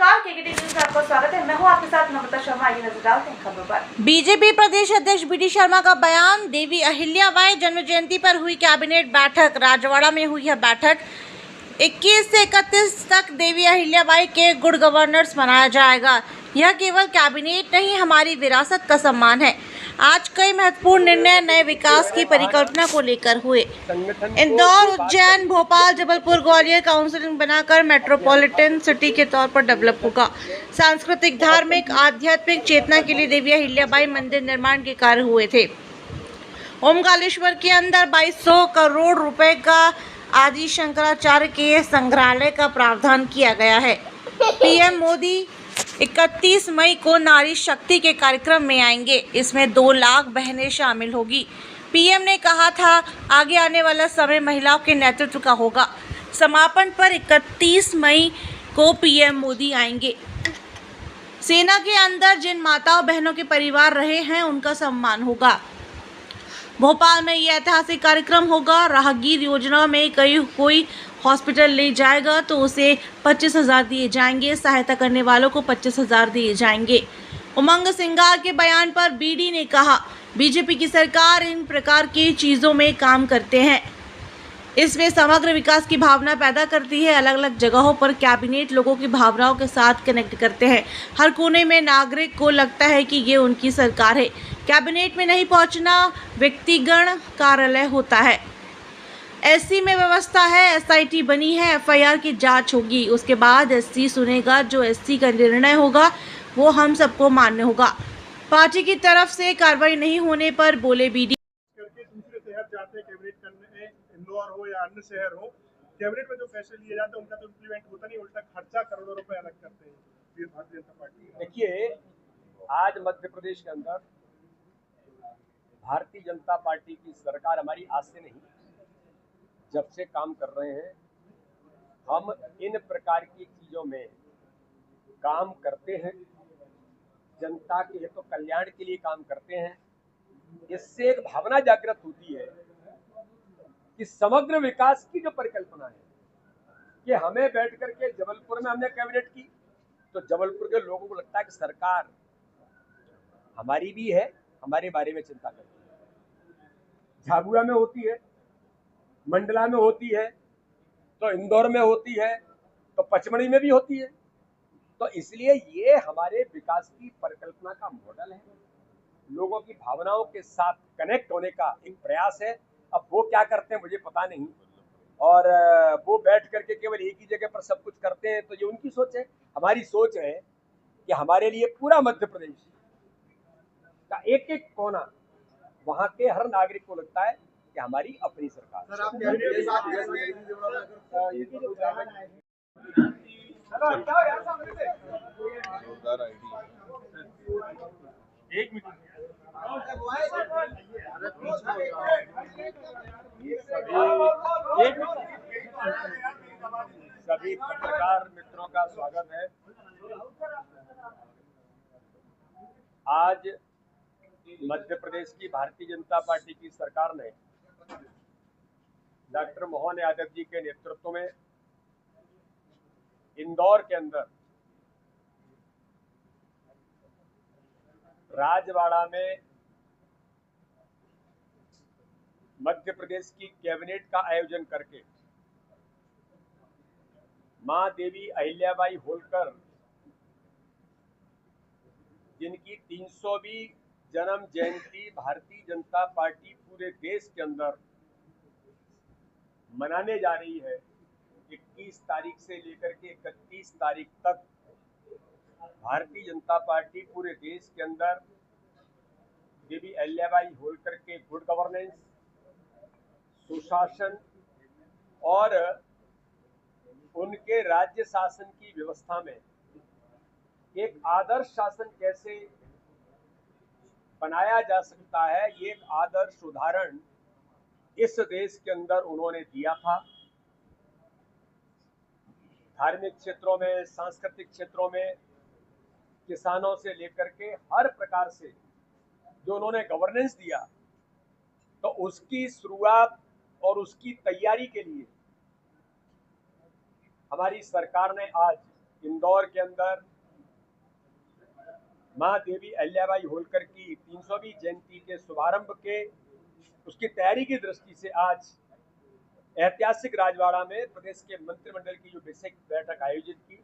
नमस्कार, केकेटी न्यूज में आपका स्वागत है। मैं हूं आपके साथ नम्रता शर्मा। आइए नजर डालते हैं खबरों पर। बीजेपी प्रदेश अध्यक्ष बी.डी. शर्मा का बयान। देवी अहिल्याबाई जन्म जयंती पर हुई कैबिनेट बैठक। राजवाड़ा में हुई है बैठक। 21 से 31 तक देवी अहिल्याबाई के गुड गवर्नेंस मनाया जाएगा। यह केवल कैबिनेट नहीं, हमारी विरासत का सम्मान है। आज कई महत्वपूर्ण निर्णय नए विकास की परिकल्पना को लेकर हुए। इंदौर, उज्जैन, भोपाल, जबलपुर, ग्वालियर काउंसिलिंग बनाकर मेट्रोपॉलिटन सिटी के तौर पर डेवलप होगा। सांस्कृतिक, धार्मिक, आध्यात्मिक चेतना के लिए देवी अहिल्याबाई मंदिर निर्माण के कार्य हुए थे। ओमकालेश्वर के अंदर 2200 करोड़ रुपए का आदि शंकराचार्य के संग्रहालय का प्रावधान किया गया है। पीएम मोदी 31 मई को नारी शक्ति के कार्यक्रम में आएंगे। इसमें 2 लाख बहनें शामिल होगी। पीएम ने कहा था आगे आने वाला समय महिलाओं के नेतृत्व का होगा। समापन पर 31 मई को पीएम मोदी आएंगे। सेना के अंदर जिन माताओं बहनों के परिवार रहे हैं उनका सम्मान होगा। भोपाल में यह ऐतिहासिक कार्यक्रम होगा। राहगीर योजना में कोई हॉस्पिटल ले जाएगा तो उसे 25,000 दिए जाएंगे। सहायता करने वालों को 25,000 दिए जाएंगे। उमंग सिंगार के बयान पर बीडी ने कहा, बीजेपी की सरकार इन प्रकार की चीज़ों में काम करते हैं। इसमें समग्र विकास की भावना पैदा करती है। अलग अलग जगहों पर कैबिनेट लोगों की भावनाओं के साथ कनेक्ट करते हैं। हर कोने में नागरिक को लगता है कि ये उनकी सरकार है। कैबिनेट में नहीं पहुंचना व्यक्तिगत कार्यालय होता है। एससी में व्यवस्था है, एसआईटी बनी है, एफआईआर की जांच होगी। उसके बाद एससी सुनेगा। जो एससी का निर्णय होगा वो हम सबको मान्य होगा। पार्टी की तरफ से कार्रवाई नहीं होने पर बोले बीडी। दूसरे शहर जाते हैं कैबिनेट करने, इंदौर हो या अन्य शहर हो, कैबिनेट में जो फैसले लिए जाते हैं उनका तो इम्प्लीमेंट होता नहीं, उल्टा खर्चा करोड़ों रुपए अलग करते हैं भारतीय जनता पार्टी। देखिए, आज मध्य प्रदेश के अंदर भारतीय जनता पार्टी की सरकार हमारी आज से नहीं, जब से काम कर रहे हैं। हम इन प्रकार की चीजों में काम करते हैं, जनता के हित कल्याण के लिए काम करते हैं। इससे एक भावना जागृत होती है कि समग्र विकास की जो परिकल्पना है कि हमें बैठ करके जबलपुर में हमने कैबिनेट की तो जबलपुर के लोगों को लगता है कि सरकार हमारी भी है, हमारे बारे में चिंता करती है। झाबुआ में होती है, मंडला में होती है, तो इंदौर में होती है, तो पचमढ़ी में भी होती है। तो इसलिए ये हमारे विकास की परिकल्पना का मॉडल है। लोगों की भावनाओं के साथ कनेक्ट होने का एक प्रयास है। अब वो क्या करते हैं मुझे पता नहीं, और वो बैठ करके केवल एक ही जगह पर सब कुछ करते हैं, तो ये उनकी सोच है। हमारी सोच है कि हमारे लिए पूरा मध्य प्रदेश का एक एक कोना, वहां के हर नागरिक को लगता है कि हमारी अपनी सरकार। सभी पत्रकार मित्रों का स्वागत है। आज मध्य प्रदेश की भारतीय जनता पार्टी की सरकार ने डॉक्टर मोहन यादव जी के नेतृत्व में इंदौर के अंदर राजवाड़ा में मध्य प्रदेश की कैबिनेट का आयोजन करके मां देवी अहिल्याबाई होलकर जिनकी 300वीं जन्म जयंती भारतीय जनता पार्टी पूरे देश के अंदर मनाने जा रही है। 21 तारीख से लेकर के 31 तारीख तक भारतीय जनता पार्टी पूरे देश के अंदर देवी अहिल्याबाई होलकर के गुड गवर्नेंस, सुशासन और उनके राज्य शासन की व्यवस्था में एक आदर्श शासन कैसे बनाया जा सकता है, ये एक आदर्श उदाहरण इस देश के अंदर उन्होंने दिया था। धार्मिक क्षेत्रों में, सांस्कृतिक क्षेत्रों में, किसानों से लेकर के हर प्रकार से जो उन्होंने गवर्नेंस दिया, तो उसकी शुरुआत और उसकी तैयारी के लिए हमारी सरकार ने आज इंदौर के अंदर माँ देवी अहिल्याबाई होलकर की 300वीं जयंती के शुभारंभ के उसकी तैयारी की दृष्टि से आज ऐतिहासिक राजवाड़ा में प्रदेश के मंत्रिमंडल की जो विशेष बैठक आयोजित की,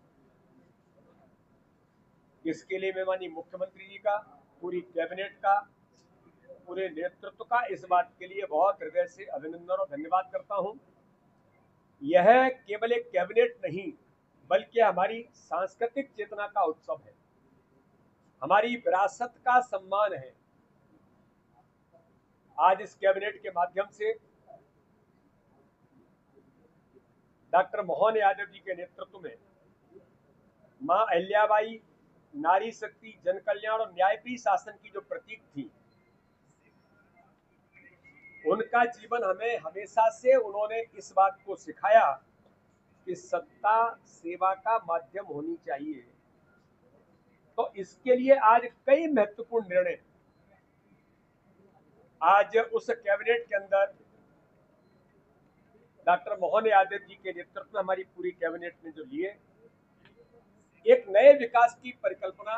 इसके लिए मैं माननीय मुख्यमंत्री जी का, पूरी कैबिनेट का, पूरे नेतृत्व का इस बात के लिए बहुत हृदय से अभिनंदन और धन्यवाद करता हूं। यह केवल एक कैबिनेट नहीं बल्कि हमारी सांस्कृतिक चेतना का उत्सव है, हमारी विरासत का सम्मान है। आज इस कैबिनेट के माध्यम से डॉक्टर मोहन यादव जी के नेतृत्व में मां अहिल्याबाई नारी शक्ति, जन कल्याण और न्यायप्रिय शासन की जो प्रतीक थी, उनका जीवन हमें हमेशा से उन्होंने इस बात को सिखाया कि सत्ता सेवा का माध्यम होनी चाहिए। तो इसके लिए आज कई महत्वपूर्ण निर्णय आज उस कैबिनेट के अंदर डॉक्टर मोहन यादव जी के नेतृत्व में हमारी पूरी कैबिनेट ने जो लिए, एक नए विकास की परिकल्पना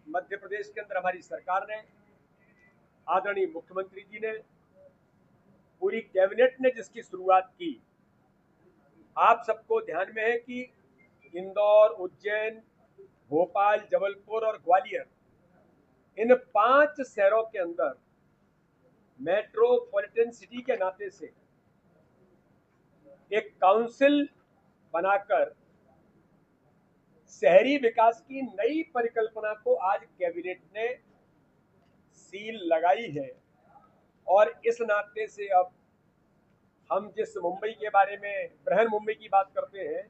मध्य प्रदेश के अंदर हमारी सरकार ने, आदरणीय मुख्यमंत्री जी ने, पूरी कैबिनेट ने जिसकी शुरुआत की, आप सबको ध्यान में है कि इंदौर, उज्जैन, भोपाल, जबलपुर और ग्वालियर, इन 5 शहरों के अंदर मेट्रोपॉलिटन सिटी के नाते से एक काउंसिल बनाकर शहरी विकास की नई परिकल्पना को आज कैबिनेट ने सील लगाई है। और इस नाते से अब हम जिस मुंबई के बारे में, बृहन मुंबई की बात करते हैं,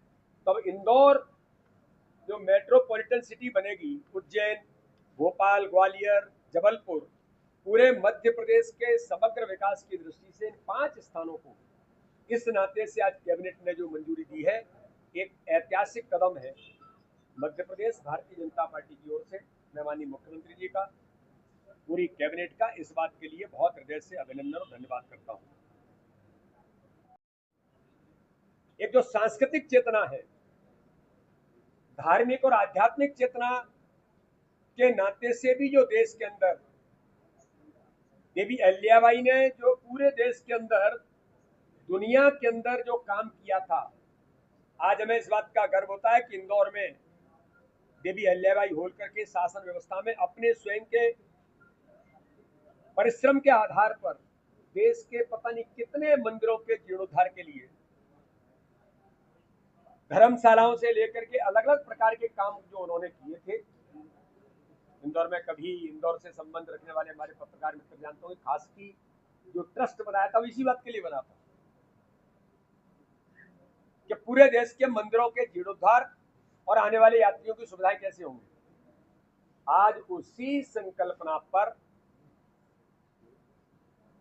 तब इंदौर जो मेट्रोपॉलिटन सिटी बनेगी, उज्जैन, भोपाल, ग्वालियर, जबलपुर, पूरे मध्य प्रदेश के समग्र विकास की दृष्टि से इन 5 स्थानों को इस नाते से आज कैबिनेट ने जो मंजूरी दी है, एक ऐतिहासिक कदम है। मध्य प्रदेश भारतीय जनता पार्टी की ओर से मैं माननीय मुख्यमंत्री जी का, पूरी कैबिनेट का इस बात के लिए बहुत हृदय से अभिनंदन और धन्यवाद करता हूं। एक जो सांस्कृतिक चेतना है, धार्मिक और आध्यात्मिक चेतना के नाते से भी जो देश के अंदर देवी अहिल्याबाई ने जो पूरे देश के अंदर, दुनिया के अंदर जो काम किया था, आज हमें इस बात का गर्व होता है कि इंदौर में देवी अहिल्याबाई होलकर के शासन व्यवस्था में अपने स्वयं के परिश्रम के आधार पर देश के पता नहीं कितने मंदिरों के जीर्णोद्धार के लिए, धर्मशालाओं से लेकर के अलग अलग प्रकार के काम जो उन्होंने किए थे। इंदौर में कभी इंदौर से संबंध रखने वाले हमारे पत्रकार मित्र जानते होंगे, खास की जो ट्रस्ट बनाया था वो इसी बात के लिए बना था कि पूरे देश के मंदिरों के जीर्णोद्धार और आने वाले यात्रियों की सुविधाएं कैसे होंगी। आज उसी संकल्पना पर,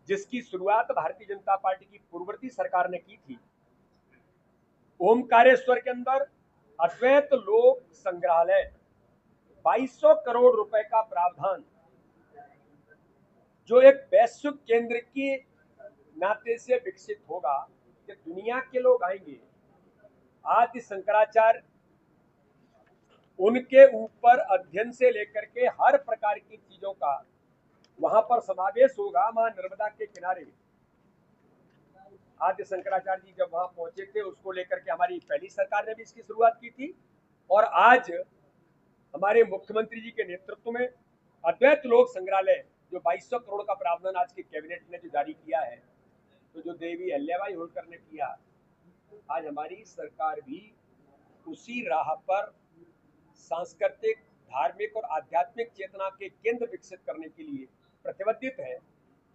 जिसकी शुरुआत भारतीय जनता पार्टी की पूर्ववर्ती सरकार ने की थी, ओमकारेश्वर के अंदर अद्वैत लोक संग्रहालय 2200 करोड़ रुपए का प्रावधान, जो एक वैश्विक केंद्र के नाते से विकसित होगा कि दुनिया के लोग आएंगे। आदि शंकराचार्य, उनके ऊपर अध्ययन से लेकर के हर प्रकार की चीजों का वहां पर समावेश होगा। मां नर्मदा के किनारे आदि शंकराचार्य जी जब वहां पहुंचे थे, उसको लेकर के हमारी पहली सरकार ने भी इसकी शुरुआत की थी। और आज हमारे मुख्यमंत्री जी के नेतृत्व में अद्वैत लोक संग्रहालय जो 2200 करोड़ का प्रावधान आज की कैबिनेट ने जो जारी किया है, तो जो देवी अहिल्याबाई होलकर ने किया, आज हमारी सरकार भी उसी राह पर सांस्कृतिक, धार्मिक और आध्यात्मिक चेतना के केंद्र विकसित करने के लिए प्रतिबद्ध है।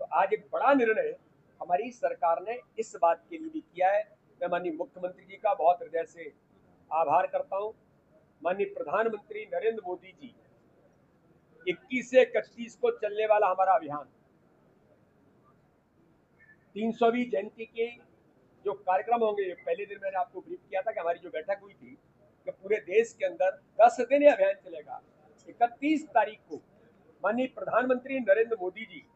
तो आज एक बड़ा निर्णय हमारी सरकार ने इस बात के लिए भी किया है। मैं माननीय मुख्यमंत्री जी का बहुत हृदय से आभार करता हूं। माननीय प्रधानमंत्री नरेंद्र मोदी जी, 21 से 31 को चलने वाला हमारा अभियान, 300वीं जयंती के जो कार्यक्रम होंगे, पहले दिन मैंने आपको ब्रीफ किया था कि हमारी जो बैठक हुई थी कि पूरे देश के अंदर 10 दिन ये अभियान चलेगा। 31 तारीख को माननीय प्रधानमंत्री नरेंद्र मोदी जी,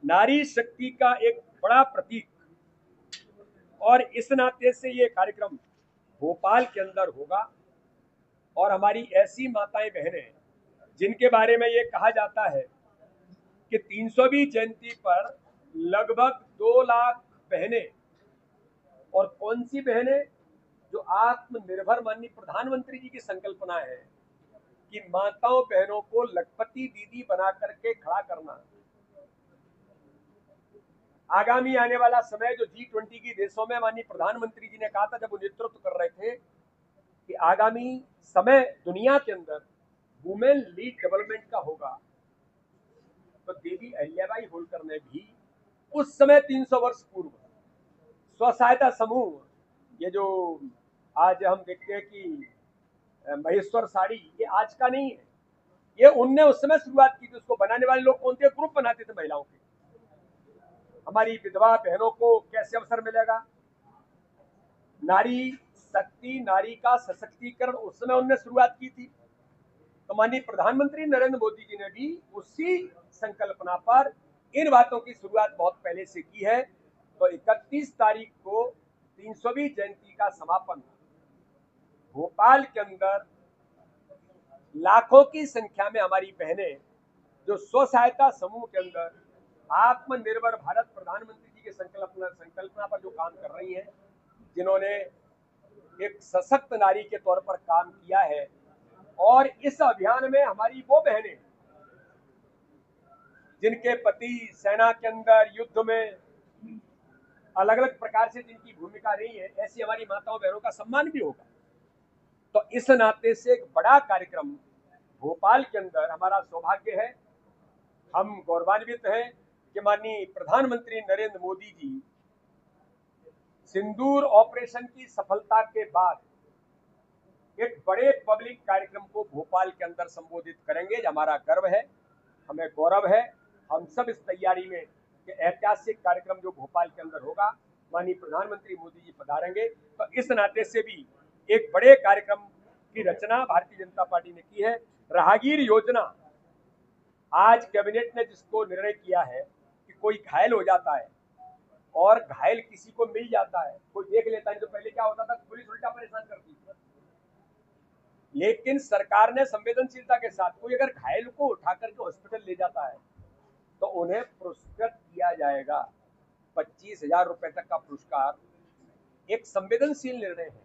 नारी शक्ति का एक बड़ा प्रतीक, और इस नाते से ये कार्यक्रम भोपाल के अंदर होगा। और हमारी ऐसी माताएं बहनें जिनके बारे में ये कहा जाता है कि 300वीं जयंती पर लगभग 2 लाख बहनें, और कौन सी बहनें, जो आत्मनिर्भर माननीय प्रधानमंत्री जी की संकल्पना है कि माताओं बहनों को लखपति दीदी बना करके खड़ा करना। आगामी आने वाला समय जो G20 की देशों में माननीय प्रधानमंत्री जी ने कहा था जब वो नेतृत्व कर रहे थे कि आगामी समय दुनिया के अंदर वुमेन लीड डेवलपमेंट का होगा, तो देवी अहिल्याबाई होलकर ने भी उस समय 300 वर्ष पूर्व स्व सहायता समूह, ये जो आज हम देखते हैं कि महेश्वर साड़ी, ये आज का नहीं है, ये उनने उस समय शुरुआत की थी। उसको बनाने वाले लोग कौन थे? ग्रुप बनाते थे महिलाओं के। हमारी विधवा बहनों को कैसे अवसर मिलेगा? नारी शक्ति, नारी का सशक्तिकरण उस समय उनने शुरुआत की थी। तो माननीय प्रधानमंत्री नरेंद्र मोदी जी ने भी उसी संकल्पना पर इन बातों की शुरुआत बहुत पहले से की है। तो 31 तारीख को 300वीं जयंती का समापन भोपाल के अंदर लाखों की संख्या में हमारी बहनें जो स्व सहायता समूह के अंदर आत्मनिर्भर भारत प्रधानमंत्री जी के संकल्पना पर जो काम कर रही हैं, जिन्होंने एक सशक्त नारी के तौर पर काम किया है, और इस अभियान में हमारी वो बहनें जिनके पति सेना के अंदर युद्ध में अलग अलग प्रकार से जिनकी भूमिका रही है, ऐसी हमारी माताओं बहनों का सम्मान भी होगा। तो इस नाते से एक बड़ा कार्यक्रम भोपाल के अंदर हमारा सौभाग्य है, हम गौरवान्वित हैं कि माननीय प्रधानमंत्री नरेंद्र मोदी जी सिंदूर ऑपरेशन की सफलता के बाद एक बड़े पब्लिक कार्यक्रम को भोपाल के अंदर संबोधित करेंगे। हमारा गर्व है, हमें गौरव है। हम सब इस तैयारी में कि ऐतिहासिक कार्यक्रम जो भोपाल के अंदर होगा, माननीय प्रधानमंत्री मोदी जी पधारेंगे। तो इस नाते से भी एक बड़े कार्यक्रम की रचना भारतीय जनता पार्टी ने की है। राहगीर योजना, आज कैबिनेट ने जिसको निर्णय किया है कि कोई घायल हो जाता है और घायल किसी को मिल जाता है, कोई देख लेता है, तो पहले क्या होता था, पुलिस उल्टा परेशान करती थी। लेकिन सरकार ने संवेदनशीलता के साथ कोई अगर घायल को उठा करके हॉस्पिटल ले जाता है तो उन्हें पुरस्कृत किया जाएगा। 25,000 रुपए तक का पुरस्कार एक संवेदनशील निर्णय है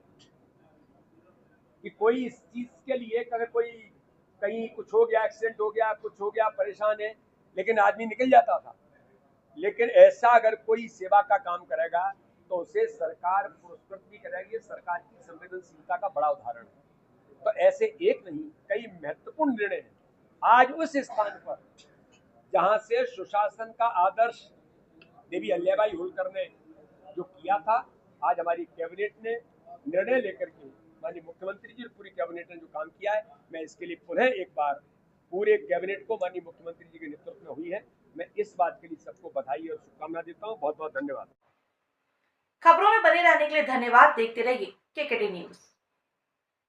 कि कोई इस चीज के लिए अगर कोई कहीं कुछ हो गया, एक्सीडेंट हो गया, कुछ हो गया, परेशान है, लेकिन आदमी निकल जाता था। लेकिन ऐसा अगर कोई सेवा का काम करेगा तो उसे सरकार पुरस्कृत भी करेगी। सरकार की संवेदनशीलता का बड़ा उदाहरण है। तो ऐसे एक नहीं, कई महत्वपूर्ण निर्णय हैं। आज उस स्थान पर जहां से सुशासन का आदर्श देवी अहिल्याबाई होलकर ने जो किया था, आज हमारी कैबिनेट ने निर्णय लेकर के, माननीय मुख्यमंत्री जी और पूरी कैबिनेट ने जो काम किया है, मैं इसके लिए पुनः एक बार पूरे कैबिनेट को माननीय मुख्यमंत्री जी के नेतृत्व में हुई है, मैं इस बात के लिए सबको बधाई और शुभकामना देता हूँ। बहुत बहुत धन्यवाद। खबरों में बने रहने के लिए धन्यवाद। देखते रहिए KKT न्यूज।